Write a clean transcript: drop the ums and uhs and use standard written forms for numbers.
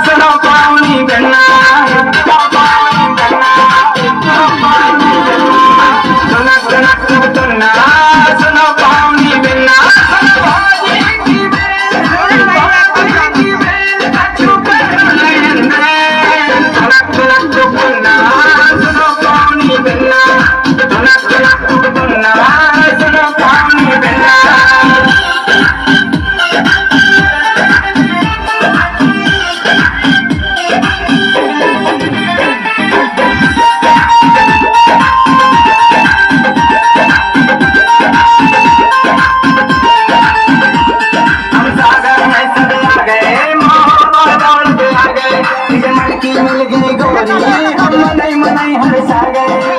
सुनो पानी बन्ना सुनो पानी बन्ना मिल गई गोरी हम मनाई मनाई हर सा गए।